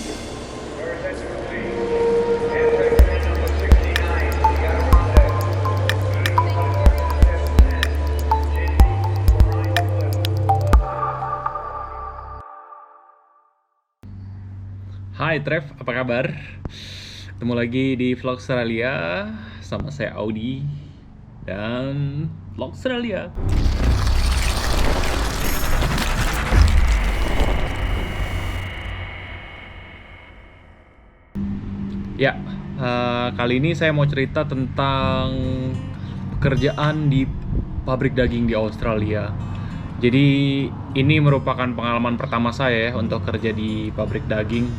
Hai Trev, apa kabar? Ketemu lagi di Vlog Australia sama saya Audi dan Vlog Australia. Ya, kali ini saya mau cerita tentang pekerjaan di pabrik daging di Australia. Jadi ini merupakan pengalaman pertama saya ya untuk kerja di pabrik daging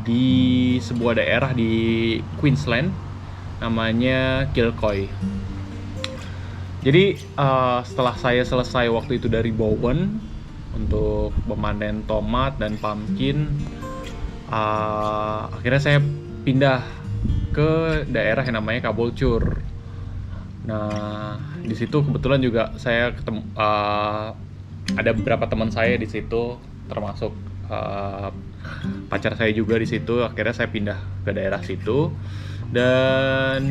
di sebuah daerah di Queensland, namanya Kilcoy. Jadi setelah saya selesai waktu itu dari Bowen untuk memanen tomat dan pumpkin, akhirnya saya pindah ke daerah yang namanya Caboolture. Nah, di situ kebetulan juga saya ketemu ada beberapa teman saya di situ, termasuk pacar saya juga di situ. Akhirnya saya pindah ke daerah situ dan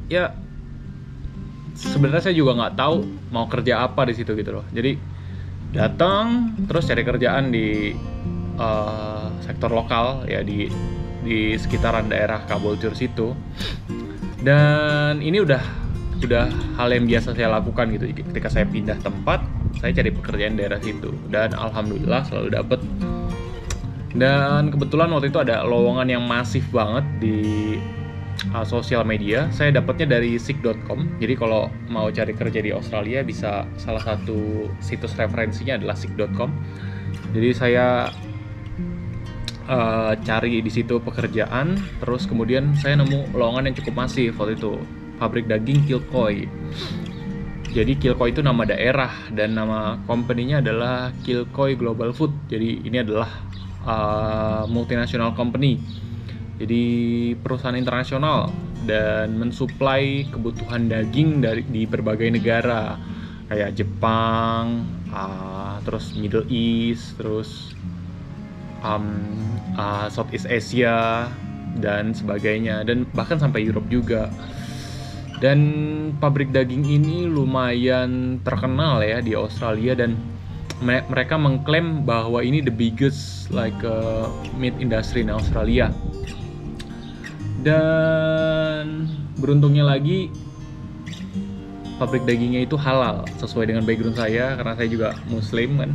ya sebenarnya saya juga nggak tahu mau kerja apa di situ gitu loh. Jadi datang terus cari kerjaan di sektor lokal ya di sekitaran daerah Caboolture situ. Dan ini udah hal yang biasa saya lakukan gitu. Ketika saya pindah tempat, saya cari pekerjaan daerah situ dan alhamdulillah selalu dapet. Dan kebetulan waktu itu ada lowongan yang masif banget di sosial media. Saya dapatnya dari seek.com. Jadi kalau mau cari kerja di Australia, bisa salah satu situs referensinya adalah seek.com. Jadi saya cari di situ pekerjaan, terus kemudian saya nemu lowongan yang cukup masif waktu itu, pabrik daging Kilcoy. Jadi Kilcoy itu nama daerah dan nama company-nya adalah Kilcoy Global Food. Jadi ini adalah multinational company. Jadi perusahaan internasional dan mensuplai kebutuhan daging di berbagai negara kayak Jepang, terus Middle East, terus Southeast Asia dan sebagainya, dan bahkan sampai Europe juga. Dan pabrik daging ini lumayan terkenal ya di Australia, dan mereka mengklaim bahwa ini the biggest meat industry in Australia. Dan beruntungnya lagi pabrik dagingnya itu halal, sesuai dengan background saya karena saya juga muslim kan.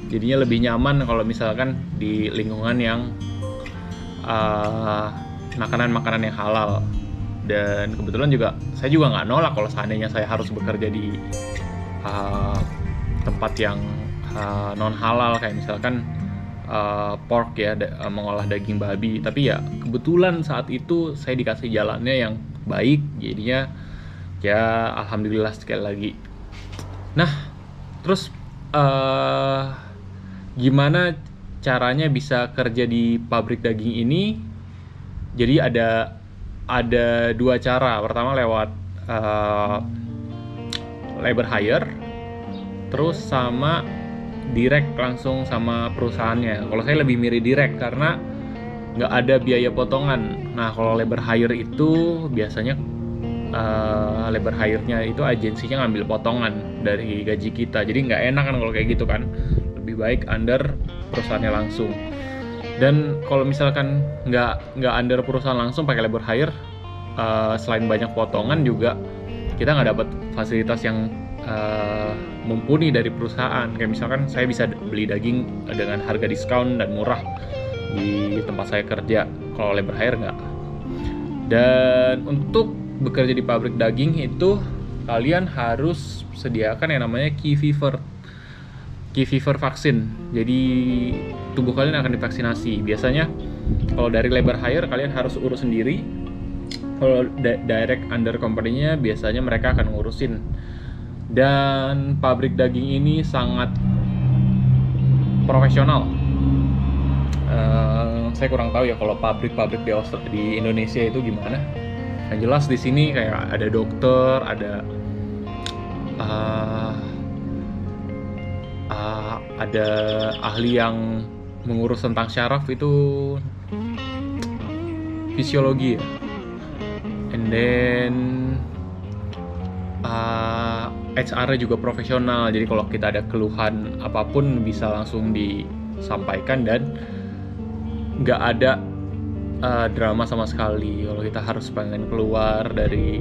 Jadinya lebih nyaman kalau misalkan di lingkungan yang makanan-makanan yang halal. Dan kebetulan juga saya juga nggak nolak kalau seandainya saya harus bekerja di tempat yang non halal, kayak misalkan pork ya, mengolah daging babi. Tapi ya kebetulan saat itu saya dikasih jalannya yang baik, jadinya ya alhamdulillah sekali lagi. Nah, terus gimana caranya bisa kerja di pabrik daging ini? Jadi ada dua cara. Pertama lewat labor hire, terus sama direct langsung sama perusahaannya. Kalau saya lebih milih direct karena nggak ada biaya potongan. Nah, kalau labor hire itu biasanya labor hire-nya itu agensinya ngambil potongan dari gaji kita. Jadi nggak enak kan kalau kayak gitu kan. Lebih baik under perusahaannya langsung. Dan kalau misalkan nggak under perusahaan langsung pakai labor hire, selain banyak potongan juga kita nggak dapat fasilitas yang mumpuni dari perusahaan. Kayak misalkan saya bisa beli daging dengan harga diskon dan murah di tempat saya kerja. Kalau labor hire nggak. Dan untuk bekerja di pabrik daging itu kalian harus sediakan yang namanya key fever vaksin. Jadi tubuh kalian akan divaksinasi. Biasanya kalau dari labor hire kalian harus urus sendiri. Kalau direct under company-nya biasanya mereka akan ngurusin. Dan pabrik daging ini sangat profesional. Saya kurang tahu ya kalau pabrik-pabrik di Indonesia itu gimana. Yang jelas di sini kayak ada dokter, ada ahli yang mengurus tentang syaraf itu fisiologi ya. And then HR-nya juga profesional, jadi kalau kita ada keluhan apapun bisa langsung disampaikan dan nggak ada drama sama sekali. Kalau kita harus pengen keluar dari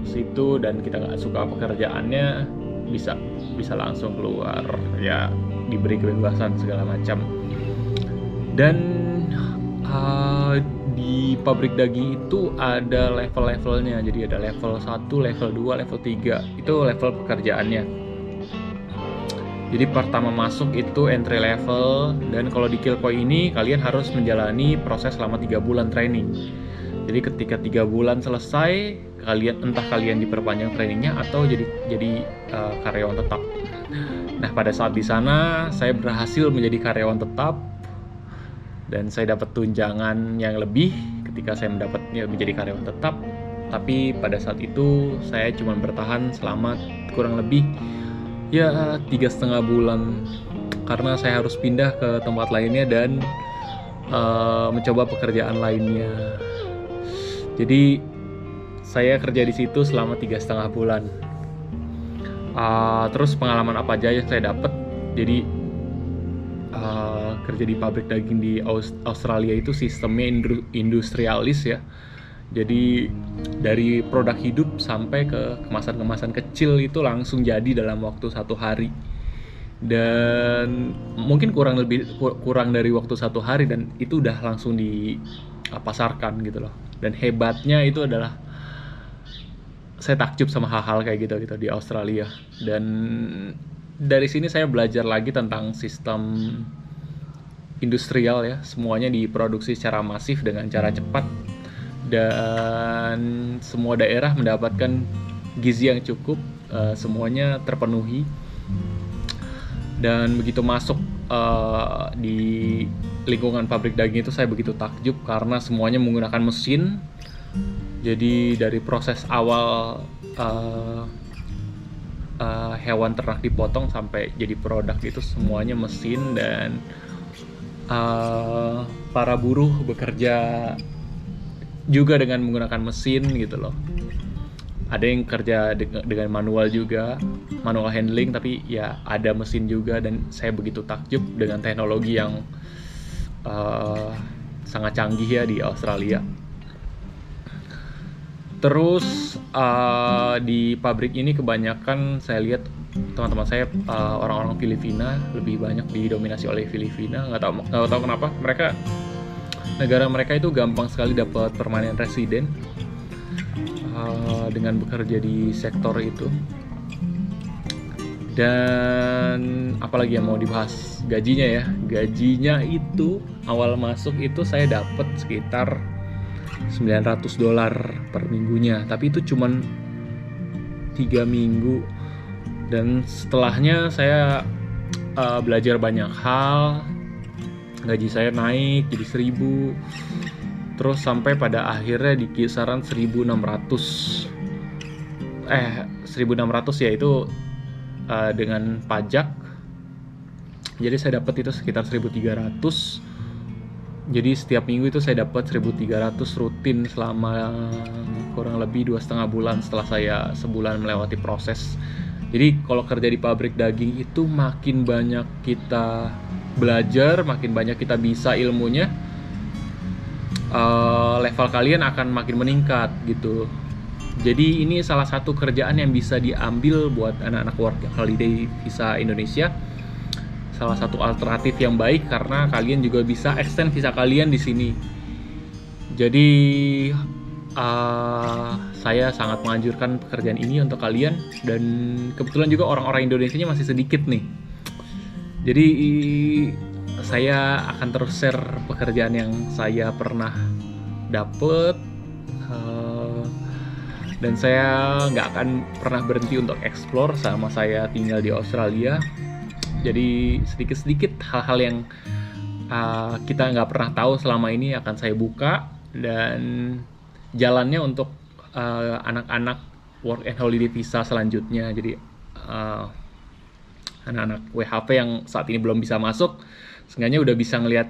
situ dan kita nggak suka pekerjaannya, bisa langsung keluar ya, diberi kebebasan segala macam. Dan di pabrik daging itu ada level-levelnya, jadi ada level 1, level 2, level 3, itu level pekerjaannya. Jadi pertama masuk itu entry level, dan kalau di Kilco ini kalian harus menjalani proses selama 3 bulan training. Jadi ketika 3 bulan selesai, entah kalian diperpanjang trainingnya atau jadi karyawan tetap. Nah, pada saat di sana saya berhasil menjadi karyawan tetap dan saya dapat tunjangan yang lebih ketika saya menjadi karyawan tetap. Tapi pada saat itu saya cuma bertahan selama kurang lebih ya 3,5 bulan, karena saya harus pindah ke tempat lainnya dan mencoba pekerjaan lainnya. Jadi saya kerja di situ selama 3,5 bulan. Terus pengalaman apa aja yang saya dapat? Jadi kerja di pabrik daging di Australia itu sistemnya industrialis ya. Jadi dari produk hidup sampai ke kemasan-kemasan kecil itu langsung jadi dalam waktu 1 hari. Dan mungkin kurang dari waktu 1 hari, dan itu udah langsung dipasarkan gitu loh. Dan hebatnya itu adalah saya takjub sama hal-hal kayak gitu di Australia. Dan dari sini saya belajar lagi tentang sistem industrial ya, semuanya diproduksi secara masif dengan cara cepat, dan semua daerah mendapatkan gizi yang cukup, semuanya terpenuhi. Dan begitu masuk di lingkungan pabrik daging itu saya begitu takjub karena semuanya menggunakan mesin. Jadi dari proses awal hewan ternak dipotong sampai jadi produk itu semuanya mesin, dan para buruh bekerja juga dengan menggunakan mesin gitu loh. Ada yang kerja dengan manual juga, manual handling, tapi ya ada mesin juga. Dan saya begitu takjub dengan teknologi yang sangat canggih ya di Australia. Terus di pabrik ini kebanyakan saya lihat teman-teman saya orang-orang Filipina, lebih banyak didominasi oleh Filipina. Nggak tahu kenapa negara mereka itu gampang sekali dapat permanent resident dengan bekerja di sektor itu. Dan apalagi yang mau dibahas, gajinya itu awal masuk itu saya dapat sekitar $900 per minggunya, tapi itu cuman 3 minggu. Dan setelahnya saya belajar banyak hal, gaji saya naik jadi 1.000, terus sampai pada akhirnya di kisaran 1.600 ya, itu dengan pajak. Jadi saya dapat itu sekitar 1.300. Jadi setiap minggu itu saya dapat 1.300 rutin selama kurang lebih 2,5 bulan setelah saya sebulan melewati proses. Jadi kalau kerja di pabrik daging itu makin banyak kita belajar, makin banyak kita bisa ilmunya, level kalian akan makin meningkat gitu. Jadi ini salah satu kerjaan yang bisa diambil buat anak-anak work holiday visa Indonesia. Salah satu alternatif yang baik karena kalian juga bisa extend visa kalian di sini. Jadi saya sangat menganjurkan pekerjaan ini untuk kalian, dan kebetulan juga orang-orang Indonesianya masih sedikit nih. Jadi saya akan terus share pekerjaan yang saya pernah dapet, dan saya nggak akan pernah berhenti untuk explore sama saya tinggal di Australia. Jadi sedikit-sedikit hal-hal yang kita nggak pernah tahu selama ini akan saya buka, dan jalannya untuk anak-anak work and holiday visa selanjutnya. Jadi anak-anak WHV yang saat ini belum bisa masuk, Seenggaknya udah bisa ngelihat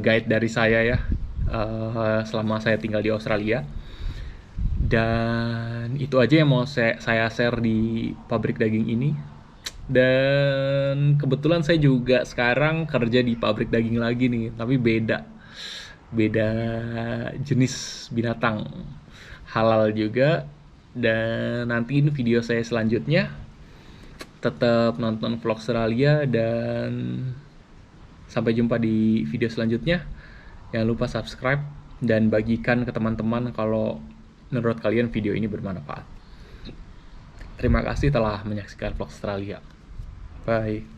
guide dari saya ya, selama saya tinggal di Australia. Dan itu aja yang mau saya share di pabrik daging ini. Dan kebetulan saya juga sekarang kerja di pabrik daging lagi nih, tapi beda beda jenis binatang, halal juga. Dan nantiin video saya selanjutnya, tetap nonton vlog Australia, dan sampai jumpa di video selanjutnya. Jangan lupa subscribe dan bagikan ke teman-teman kalau menurut kalian video ini bermanfaat. Terima kasih telah menyaksikan vlog Australia. Bye.